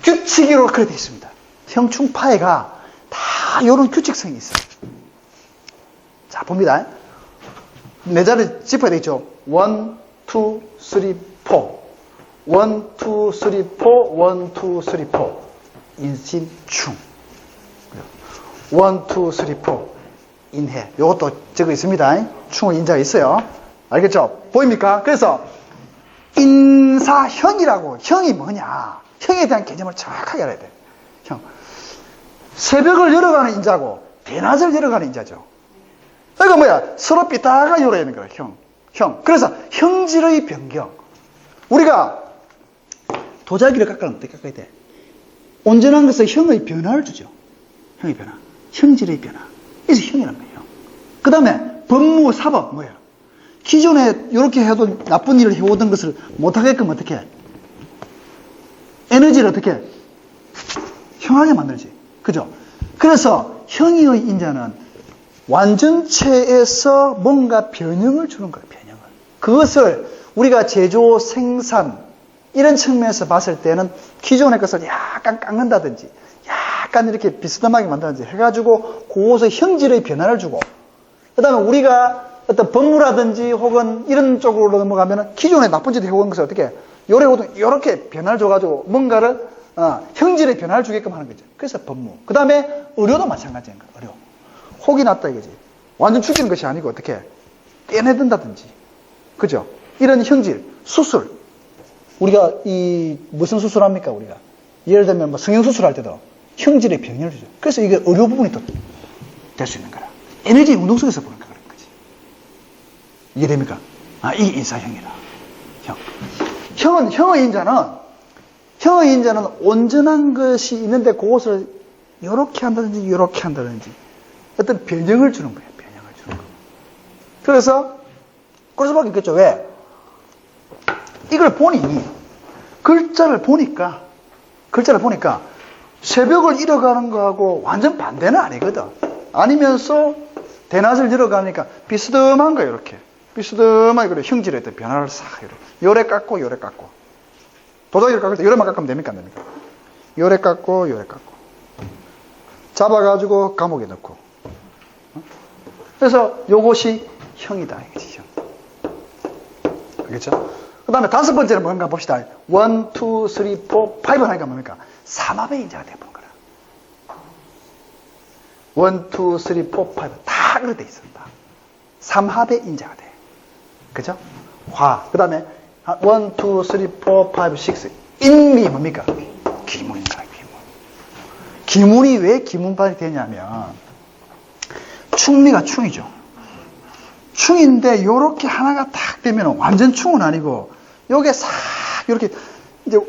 규칙으로 그렇게 되어 있습니다. 형충파해가 다 이런 규칙성이 있어요. 자, 봅니다. 내 자리 짚어야 되겠죠. 1, 2, 3, 4. 1, 2, 3, 4. 1, 2, 3, 4. 인신충. 1, 2, 3, 4. 인해. 이것도 적어 있습니다. 충의 인자가 있어요. 알겠죠? 보입니까? 그래서 인사형이라고. 형이 뭐냐? 형에 대한 개념을 정확하게 알아야 돼. 형. 새벽을 열어가는 인자고 대낮을 열어가는 인자죠. 그러니까 뭐야? 서로 삐딱하게 열어야 되는 거야. 형. 그래서 형질의 변경. 우리가 도자기를 깎으면 어떻게 깎아야 돼? 온전한 것은 형의 변화를 주죠. 형의 변화. 형질의 변화. 그래서 형이란 거예요. 그 다음에 법무, 사법 뭐예요? 기존에 이렇게 해도 나쁜 일을 해오던 것을 못하게끔 어떻게 해? 에너지를 어떻게 형하게 만들지. 그죠? 그래서 형의 인자는 완전체에서 뭔가 변형을 주는 거예요. 변형을. 그것을 우리가 제조, 생산, 이런 측면에서 봤을 때는 기존의 것을 약간 깎는다든지 약간 이렇게 비스듬하게 만든다든지 해가지고 그것의 형질의 변화를 주고 그 다음에 우리가 어떤 법무라든지 혹은 이런 쪽으로 넘어가면 기존의 나쁜 짓을 해온 것을 어떻게 요래고도 이렇게 변화를 줘가지고 뭔가를 형질의 변화를 주게끔 하는 거죠. 그래서 법무. 그 다음에 의료도 마찬가지인 거야. 의료. 혹이 났다 이거지. 완전 죽이는 것이 아니고 어떻게 떼내든다든지 그죠? 이런 형질, 수술. 우리가 무슨 수술합니까 우리가? 예를 들면 뭐 성형수술할 때도 형질의 변형을 주죠. 그래서 이게 의료 부분이 또 될 수 있는 거라. 에너지 운동 속에서 보는 그런 거지. 이해됩니까? 이게 인사형이라. 형의 인자는 온전한 것이 있는데 그것을 이렇게 한다든지 이렇게 한다든지 어떤 변형을 주는 거예요. 변형을 주는 거. 그래서 그럴 수밖에 없겠죠. 왜? 이걸 보니 글자를 보니까 새벽을 잃어가는 거하고 완전 반대는 아니거든. 아니면서 대낮을 잃어가니까 비스듬한 거예요. 이렇게 비스듬하게 그래 형질에 대한 변화를 싹 이렇게 요래 깎고 요래 깎고 도자기를 깎을 때 요래만 깎으면 됩니까 안 됩니까? 요래 깎고 요래 깎고 잡아가지고 감옥에 넣고 그래서 요것이 형이다 이거지 형. 알겠죠? 그 다음에 다섯 번째는 뭔가 봅시다. 1, 2, 3, 4, 5 하니까 뭡니까? 삼합의 인자가 되어보는 거라. 1, 2, 3, 4, 5 다 그렇게 돼 있습니다. 삼합의 인자가 돼. 그죠? 화. 그 다음에 1, 2, 3, 4, 5, 6 인미 뭡니까? 기문입니다. 기문이 왜 기문발이 되냐면 충미가 충이죠. 충인데 요렇게 하나가 탁 되면 완전 충은 아니고 요게 싹 요렇게 이제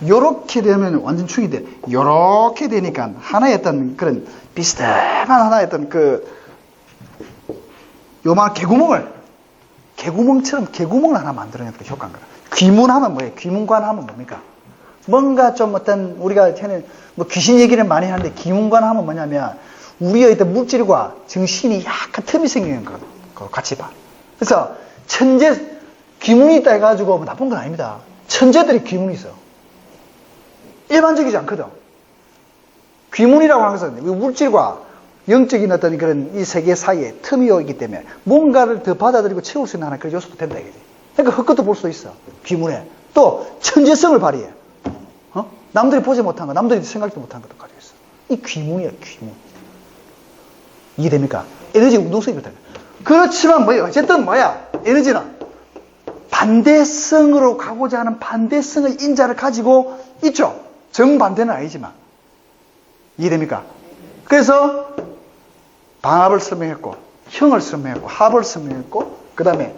요렇게 되면 완전 충이 돼. 요렇게 되니까 하나의 어떤 그런 비슷한 하나의 어떤 요만한 개구멍처럼 개구멍을 하나 만들어내는 그 효과인 거야. 귀문하면 뭐예요? 귀문관 하면 뭡니까? 뭔가 좀 어떤 우리가 뭐 귀신 얘기를 많이 하는데 귀문관 하면 뭐냐면 우리의 어떤 물질과 정신이 약간 틈이 생기는 거 같이 봐. 그래서 귀문이 있다 해가지고 뭐 나쁜 건 아닙니다. 천재들이 귀문이 있어. 일반적이지 않거든. 귀문이라고 하는 것은 물질과 영적인 어떤 그런 이 세계 사이에 틈이 있기 때문에 뭔가를 더 받아들이고 채울 수 있는 하나의 그런 요소도 된다 이거지. 그러니까 헛것도 볼 수 있어. 귀문에. 또 천재성을 발휘해. 남들이 보지 못한 거, 남들이 생각도 못한 것도 가지고 있어. 이 귀문이야, 귀문. 이해됩니까? 에너지 운동성이 그렇다. 그렇지만 뭐야? 어쨌든 뭐야? 에너지는 반대성으로 가고자 하는 반대성의 인자를 가지고 있죠. 정반대는 아니지만. 이해됩니까? 그래서 방합을 설명했고, 형을 설명했고, 합을 설명했고, 그 다음에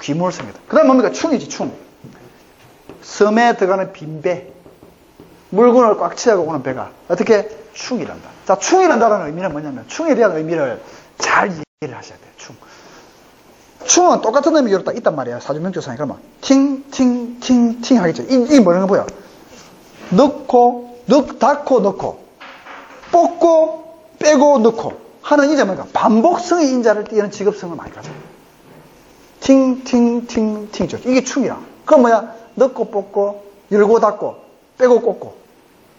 귀문을 설명했다. 그 다음 뭡니까? 충이지, 충. 섬에 들어가는 빈배. 물건을 꽉 채우고 오는 배가 어떻게? 충이란다. 자, 충이란다라는 의미는 뭐냐면 충에 대한 의미를 잘 이해를 하셔야 돼요. 충은 똑같은 의미가 딱 있단 말이야. 사주명조상에 그러면 팅 하겠죠. 이게 뭐라는 거 보여? 닫고 넣고 뽑고 빼고 넣고 하는 인자 뭐니까 반복성의 인자를 띄는 직업성을 많이 가져요. 팅죠. 이게 충이라. 그럼 뭐야? 넣고 뽑고 열고 닫고 빼고 꽂고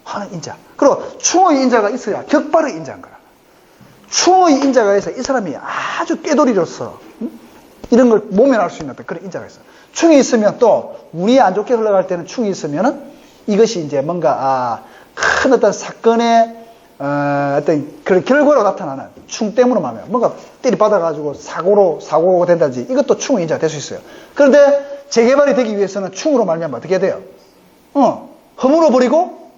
하는 인자. 그리고 충의 인자가 있어야 격발의 인자인 거라. 충의 인자가 있어 이 사람이 아주 꾀돌이로서 이런 걸 모면할 수 있는 그런 인자가 있어. 충이 있으면 또 운이 안 좋게 흘러갈 때는 충이 있으면은 이것이 이제 뭔가 큰 어떤 사건의 어떤 그런 결과로 나타나는 충 때문에 말이야. 뭔가 때리받아가지고 사고가 된다든지 이것도 충의 인자가 될 수 있어요. 그런데 재개발이 되기 위해서는 충으로 말미암아 어떻게 해야 돼요? 허물어 버리고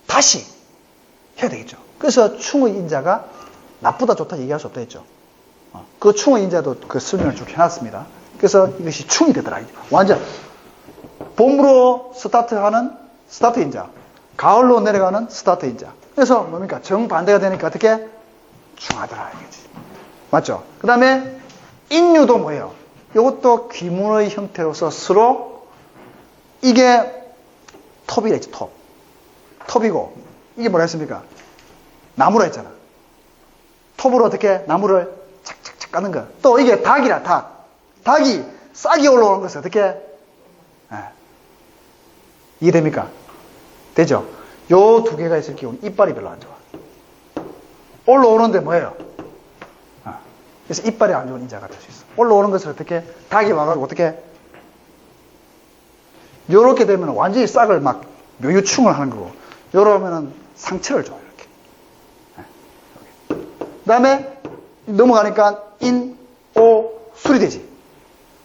다시 해야 되겠죠. 그래서 충의 인자가 나쁘다 좋다 얘기할 수 없다 했죠. 그 충의 인자도 그 설명을 쭉 해놨습니다. 그래서 이것이 충이 되더라. 완전 봄으로 스타트하는 스타트 인자, 가을로 내려가는 스타트 인자. 그래서 뭡니까? 정반대가 되니까 어떻게? 충하더라 이거지. 맞죠? 그 다음에 인유도 뭐예요? 이것도 귀문의 형태로서 서로 이게 톱이라 했죠. 톱이고 이게 뭐라 했습니까? 나무라 했잖아. 톱으로 어떻게 나무를 착착착 까는 거. 또 이게 닭이라 닭. 닭이 싹이 올라오는 것을 어떻게 예. 이해됩니까? 되죠? 요 두 개가 있을 경우는 이빨이 별로 안 좋아. 올라오는데 뭐예요? 그래서 이빨이 안 좋은 인자가 될 수 있어. 올라오는 것을 어떻게, 닭이 와가지고 어떻게, 요렇게 되면 완전히 싹을 막 묘유충을 하는 거고, 요러면은 상처를 줘요, 이렇게. 그 다음에 넘어가니까 인, 오, 술이 되지.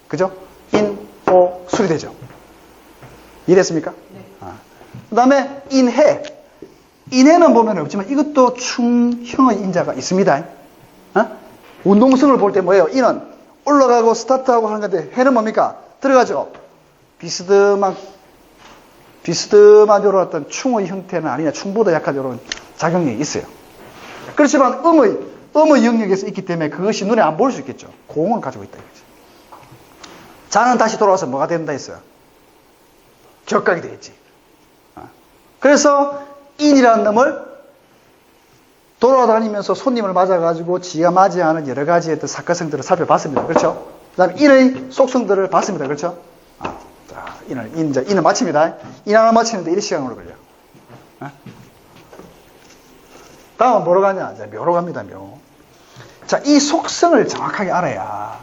그죠? 인, 오, 술이 되죠. 이해됐습니까? 네. 그 다음에 인해. 인해는 보면 없지만 이것도 충형의 인자가 있습니다. 운동성을 볼 때 뭐예요? 인은 올라가고 스타트하고 하는 건데 해는 뭡니까? 들어가죠. 비스듬한 이런 어떤 충의 형태는 아니냐, 충보다 약한 이런 작용이 있어요. 그렇지만 음의 영역에서 있기 때문에 그것이 눈에 안 보일 수 있겠죠. 공을 가지고 있다 이거지. 자는 다시 돌아와서 뭐가 된다 했어요? 격각이 되겠지. 그래서 인이라는 놈을 돌아다니면서 손님을 맞아가지고 지가 맞이하는 여러 가지의 사건성들을 살펴봤습니다. 그렇죠? 그 다음에 인의 속성들을 봤습니다. 그렇죠? 자, 인을 맞춥니다. 인 하나 맞추는데 1시간으로 걸려. 다음은 뭐로 가냐? 자, 묘로 갑니다, 묘. 자, 이 속성을 정확하게 알아야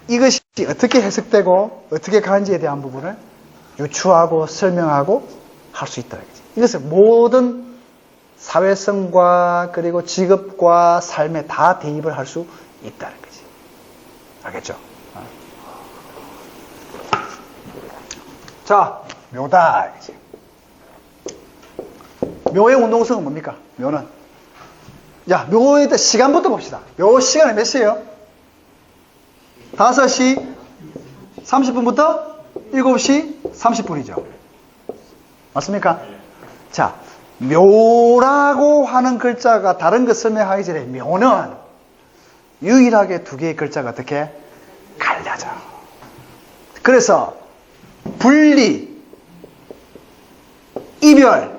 이것이 어떻게 해석되고 어떻게 가는지에 대한 부분을 유추하고 설명하고 할 수 있다. 이것을 모든 사회성과 그리고 직업과 삶에 다 대입을 할 수 있다는 거지. 알겠죠? 자, 묘다. 묘의 운동성은 뭡니까? 묘는. 야, 묘에 대한 시간부터 봅시다. 묘 시간이 몇 시예요? 5시 30분부터 7시 30분이죠. 맞습니까? 자, 묘라고 하는 글자가 다른 것 설명하기 전에 묘는 유일하게 두 개의 글자가 어떻게 갈려져. 그래서 분리, 이별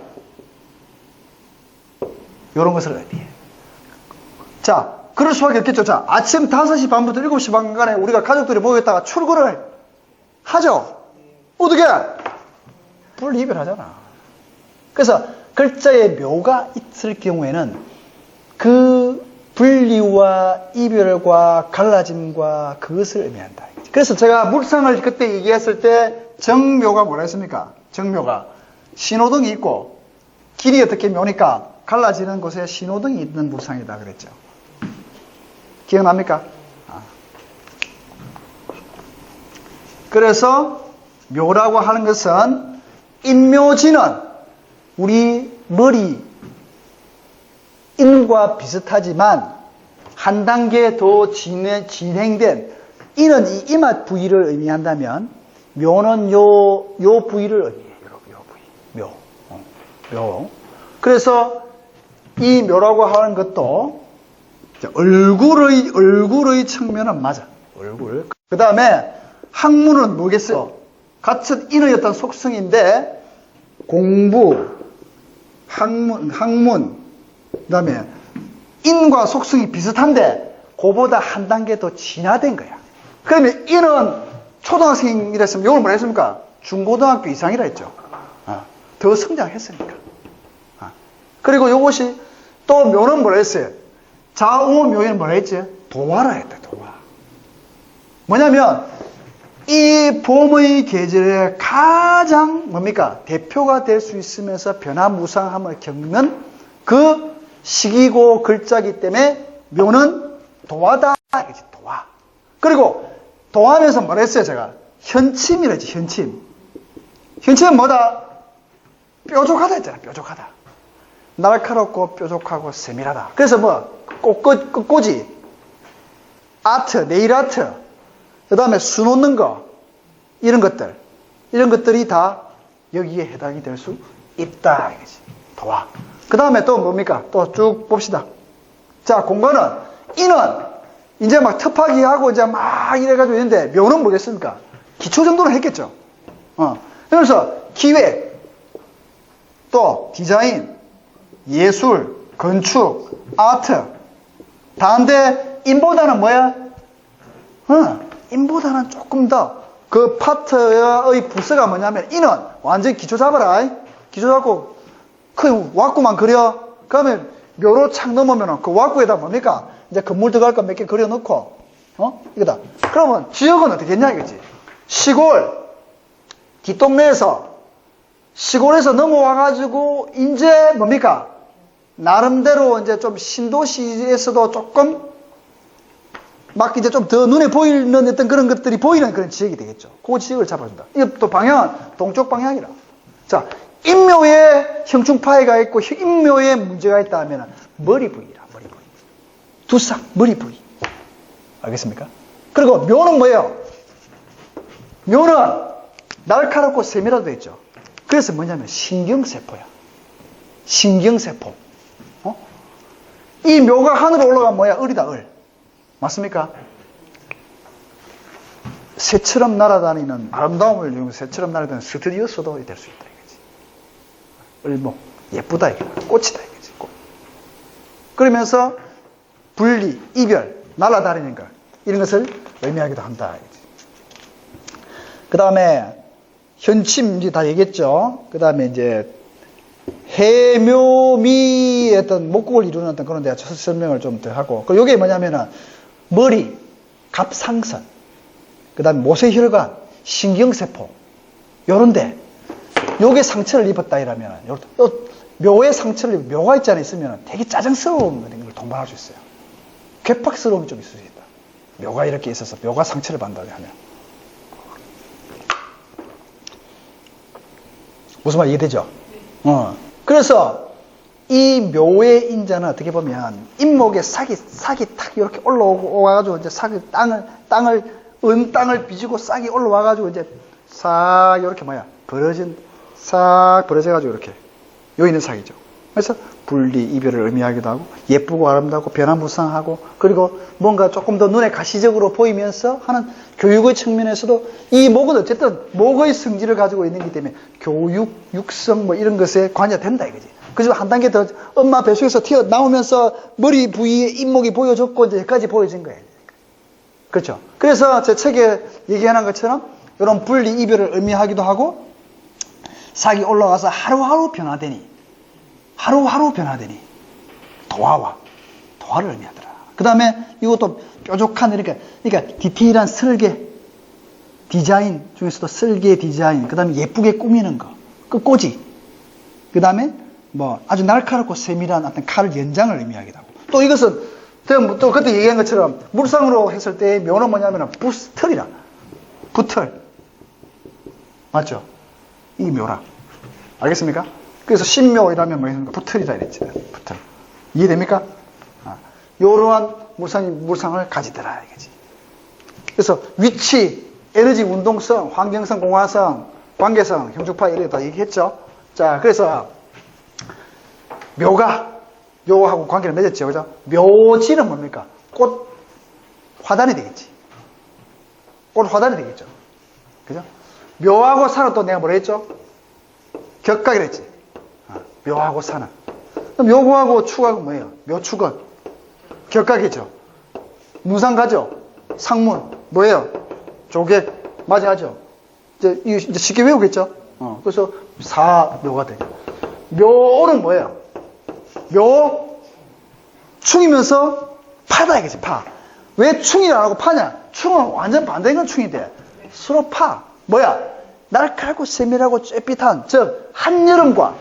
이런 것을 의미해. 자, 그럴 수밖에 없겠죠. 자, 아침 5시 반부터 7시 반간에 우리가 가족들이 모였다가 출근을 하죠. 어떻게? 분리 이별하잖아. 그래서 글자에 묘가 있을 경우에는 그 분리와 이별과 갈라짐과 그것을 의미한다. 그래서 제가 물상을 그때 얘기했을 때 정묘가 뭐라 했습니까? 정묘가 신호등이 있고 길이 어떻게 묘니까 갈라지는 곳에 신호등이 있는 물상이다 그랬죠. 기억납니까? 그래서 묘라고 하는 것은 인묘지는 우리 머리 인과 비슷하지만 한 단계 더 진행된 인은 이 이마 부위를 의미한다면 묘는 요 부위를 의미해요. 요 부위. 묘. 그래서 이 묘라고 하는 것도 얼굴의 측면은 맞아. 얼굴. 그 다음에 학문은 뭐겠어요? 같은 인의 어떤 속성인데 공부, 학문, 그 다음에 인과 속성이 비슷한데 그보다 한 단계 더 진화된 거야. 그러면 인은 초등학생이랬으면 이걸 뭐라 했습니까? 중고등학교 이상이라 했죠. 더 성장했으니까. 그리고 이것이 또 묘는 뭐라 했어요? 좌우 묘에는 뭐라 했지? 도화라 했다. 도화. 뭐냐면 이 봄의 계절에 가장 뭡니까? 대표가 될 수 있으면서 변화무쌍함을 겪는 그 시기고 글자이기 때문에 묘는 도화다. 도화. 그리고 도화하면서 뭐라 했어요? 제가 현침이라지. 현침. 현침은 뭐다? 뾰족하다 했잖아. 뾰족하다. 날카롭고 뾰족하고 세밀하다. 그래서 뭐 꽃꽂이, 아트, 네일 아트, 그 다음에 수 놓는 거, 이런 것들이 다 여기에 해당이 될 수 있다. 이거지. 도화. 그 다음에 또 뭡니까? 또 쭉 봅시다. 자, 공간은, 인은, 이제 막 특파기 하고 이제 막 이래가지고 있는데, 묘는 뭐겠습니까? 기초 정도는 했겠죠. 그래서 기획, 또 디자인, 예술, 건축, 아트. 다인데 인보다는 뭐야? 인보다는 조금 더 그 파트의 부서가 뭐냐면 인은 완전 기초 잡아라. 기초 잡고 큰 왁구만 그려. 그러면 묘로 착 넘으면 그 왁구에다 뭡니까? 이제 건물 들어갈 거 몇 개 그려놓고 이거다. 그러면 지역은 어떻게 했냐 이거지. 시골 뒷동네에서 시골에서 넘어와가지고 이제 뭡니까? 나름대로 이제 좀 신도시에서도 조금 막 이제 좀 더 눈에 보이는 어떤 그런 것들이 보이는 그런 지역이 되겠죠. 그 지역을 잡아준다. 이게 또 방향은 동쪽 방향이라. 자, 인묘에 형충파해가 있고 인묘에 문제가 있다 하면 머리 부위라. 머리 부위. 두싹 머리 부위. 알겠습니까? 그리고 묘는 뭐예요? 묘는 날카롭고 세밀하도 되어 있죠. 그래서 뭐냐면 신경세포야. 신경세포. 이 묘가 하늘로 올라가면 뭐야? 을이다, 을. 맞습니까? 새처럼 날아다니는 아름다움을 이용해서 새처럼 날아다니는 스튜디오스도 될 수 있다 이거지. 을목 예쁘다 이거지. 꽃이다 이거지. 꽃. 그러면서 분리, 이별, 날아다니는 것 이런 것을 의미하기도 한다 이거지. 그 다음에 현침 이제 다 얘기했죠. 그 다음에 이제 해묘미의 어떤 목국을 이루는 어떤 그런 데 설명을 좀 더 하고. 그리고 이게 뭐냐면은 머리, 갑상선, 그 다음에 모세혈관, 신경세포, 요런데, 요게 상처를 입었다 이러면, 묘에 상처를 입은, 묘가 있잖아요, 있으면 되게 짜증스러운 걸 동반할 수 있어요. 괴팍스러움이 좀 있을 수 있다. 묘가 이렇게 있어서, 묘가 상처를 받는다 하면. 무슨 말 이해되죠? 그래서, 이 묘의 인자는 어떻게 보면 인목에 싹이 탁 이렇게 올라와가지고 이제 싹이 땅을 빚고 싹이 올라와가지고 이제 싹 이렇게 싹 벌어져가지고 이렇게 요 있는 싹이죠. 그래서 분리, 이별을 의미하기도 하고 예쁘고 아름답고 변화무쌍하고 그리고 뭔가 조금 더 눈에 가시적으로 보이면서 하는 교육의 측면에서도 이 목은 어쨌든 목의 성질을 가지고 있는 기 때문에 교육, 육성 뭐 이런 것에 관여된다 이거지. 그래서 한 단계 더 엄마 뱃속에서 튀어나오면서 머리 부위에 잇목이 보여졌고 이제 여기까지 보여진 거예요. 그렇죠. 그래서 제 책에 얘기하는 것처럼 이런 분리, 이별을 의미하기도 하고 싹이 올라가서 하루하루 변화되니 도화를 의미하더라. 그 다음에 이것도 뾰족한 그러니까 디테일한 설계 디자인 중에서도 설계 디자인 그 다음에 예쁘게 꾸미는 거 그 꼬지 그 다음에 뭐 아주 날카롭고 세밀한 어떤 칼 연장을 의미하기도 하고 또 이것은 또 그때 얘기한 것처럼 물상으로 했을 때 묘는 뭐냐면 부털이라 부털 맞죠? 이 묘라 알겠습니까? 그래서 신묘이라면 뭐 부털이라 이랬지 부털 이해됩니까? 요러한 물상을 가지더라 이거지. 그래서 위치, 에너지 운동성, 환경성, 공화성, 관계성, 형축파 이런 거 다 얘기했죠. 자 그래서 묘가 요하고 관계를 맺었죠. 그죠? 묘지는 뭡니까? 꽃 화단이 되겠지. 꽃 화단이 되겠죠. 그죠? 묘하고 산은 또 내가 뭐라 했죠? 격각이라 했지. 묘하고 산은. 그럼 묘하고 축하고 뭐예요? 묘축은 격각이죠. 문상가죠. 상문 뭐예요? 조개 맞이하죠. 이제 쉽게 외우겠죠. 그래서 사묘가 돼. 묘는 뭐예요? 묘 충이면서 파다 이거지. 파. 왜 충이 안 하고 파냐? 충은 완전 반대인 건 충이 돼. 서로 파. 뭐야? 날카롭고 세밀하고 쬐빛한 즉 한여름과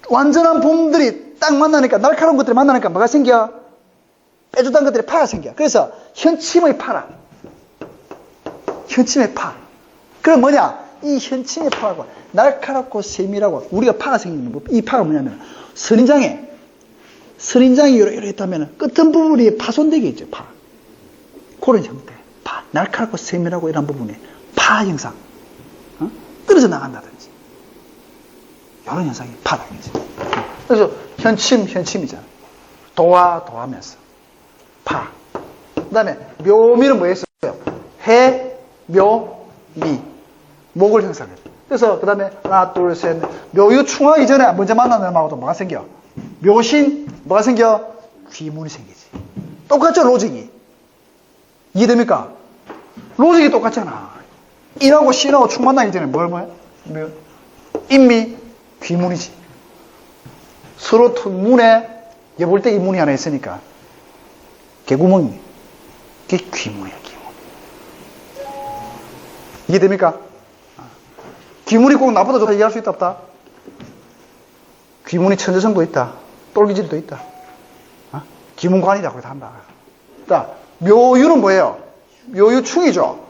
완전한 봄들이 딱 만나니까 날카로운 것들이 만나니까 뭐가 생겨? 빼주던 것들이 파가 생겨. 그래서 현침의 파라. 현침의 파. 그럼 뭐냐? 이 현침의 파하고 날카롭고 세밀하고 우리가 파가 생기는 이 파가 뭐냐면 선인장이 이렇게 했다면 끝은 부분이 파손되게 있죠. 파. 그런 형태. 파. 날카롭고 세밀하고 이런 부분에 파 형상. 떨어져 나간다든지. 이런 현상이 파다. 그래서 현침이잖아. 도화면서. 파. 그 다음에 묘미는 뭐였어요? 해, 묘, 미. 목을 형상해. 그래서 그 다음에 하나, 둘, 셋. 묘유 충하기 전에 먼저 만나는 놈하고도 뭐가 생겨? 묘신, 뭐가 생겨? 귀문이 생기지. 똑같죠, 로직이. 이해됩니까? 로직이 똑같잖아. 인하고 신하고 축 만나기 전에 뭐야? 인미, 귀문이지. 서로 문에 여볼때기 문이 하나 있으니까 개구멍이. 그게 귀문이야, 귀문. 이해됩니까? 귀문이 꼭 나보다 좋다 얘기할 수 있다, 없다? 귀문이 천재성도 있다. 똘기질도 있다. 귀문관이라고 한다. 자, 묘유는 뭐예요? 묘유충이죠.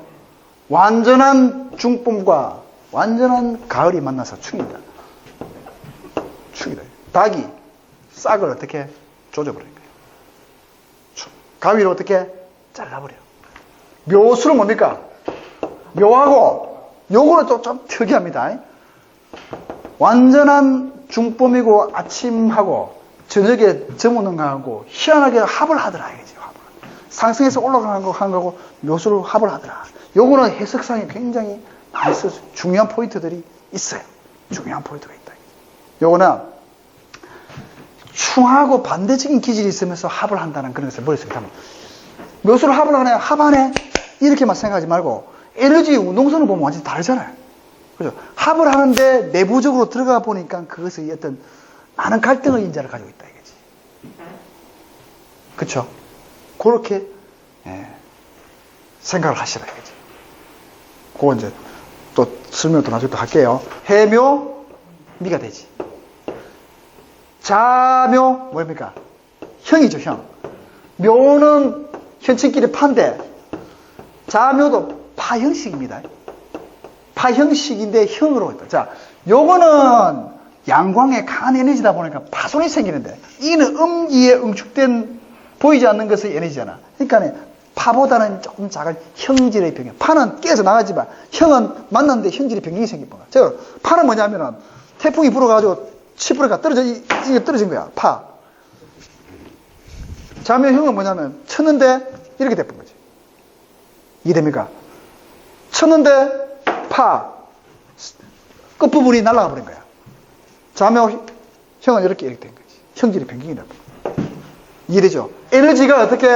완전한 중봄과 완전한 가을이 만나서 충이다. 충이다. 닭이 싹을 어떻게 조져버린 거예요. 가위를 어떻게 잘라버려. 묘수는 뭡니까? 묘하고 요거는 좀 특이합니다. 완전한 중봄이고 아침하고 저녁에 저무는 거하고 희한하게 합을 하더라 이거지. 상승해서 올라가는 거하고 묘수를 합을 하더라. 요거는 해석상에 굉장히 많이 써서 중요한 포인트들이 있어요. 중요한 포인트가 있다. 요거는 충하고 반대적인 기질이 있으면서 합을 한다는 그런 것을 머릿속에 담아. 묘수를 합을 하네, 합하네 이렇게만 생각하지 말고 에너지 운동선을 보면 완전히 다르잖아요. 그죠? 합을 하는데 내부적으로 들어가 보니까 그것의 어떤 많은 갈등의 인자를 가지고 있다 이거지. 그렇죠? 그렇게 생각을 하시라 이거지. 그거 이제 또 설명을 또 나중에 또 할게요. 해묘 미가 되지. 자묘 뭡니까? 형이죠, 형. 묘는 현친끼리 파인데 자묘도 파형식입니다. 파형식인데 형으로 있다. 자, 요거는 양광의 강한 에너지다 보니까 파손이 생기는데 이는 음기에 응축된 보이지 않는 것의 에너지잖아. 그러니까 파보다는 조금 작은 형질의 변경. 파는 깨서 나가지만 형은 만났는데 형질의 변경이 생긴 거야. 저 파는 뭐냐면은 태풍이 불어가지고 치부리가 이게 떨어진 거야. 파. 자묘형은 뭐냐면 쳤는데 이렇게 돼본 거지. 이해됩니까? 쳤는데 파 끝부분이 날아가 버린 거야. 자묘형은 이렇게 된 거지. 형질의 변경이 된 거야. 이해되죠? 에너지가 어떻게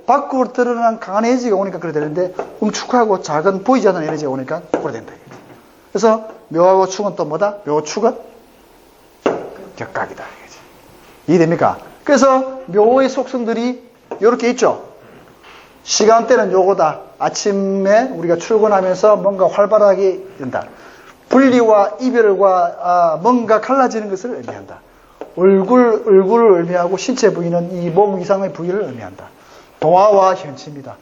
밖으로 드러난 강한 에너지가 오니까 그래 되는데 움축하고 작은 보이지 않는 에너지가 오니까 그래 된다. 그래서 묘하고 축은 또 뭐다? 묘축은 격각이다. 이해됩니까? 그래서 묘의 속성들이 이렇게 있죠. 시간대는 요거다. 아침에 우리가 출근하면서 뭔가 활발하게 된다. 분리와 이별과 뭔가 갈라지는 것을 의미한다. 얼굴을 의미하고 신체 부위는 이 몸 이상의 부위를 의미한다. 도화와 현치입니다.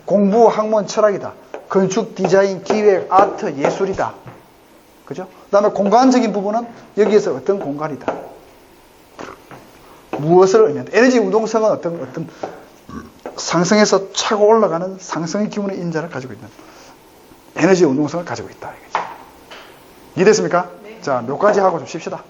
공부, 학문, 철학이다. 건축, 디자인, 기획, 아트, 예술이다. 그죠? 그 다음에 공간적인 부분은 여기에서 어떤 공간이다. 무엇을 의미한다. 에너지 운동성은 어떤 상승해서 차고 올라가는 상승의 기운의 인자를 가지고 있는 에너지 운동성을 가지고 있다. 이해됐습니까? 네. 자, 몇 가지 하고 좀 쉽시다.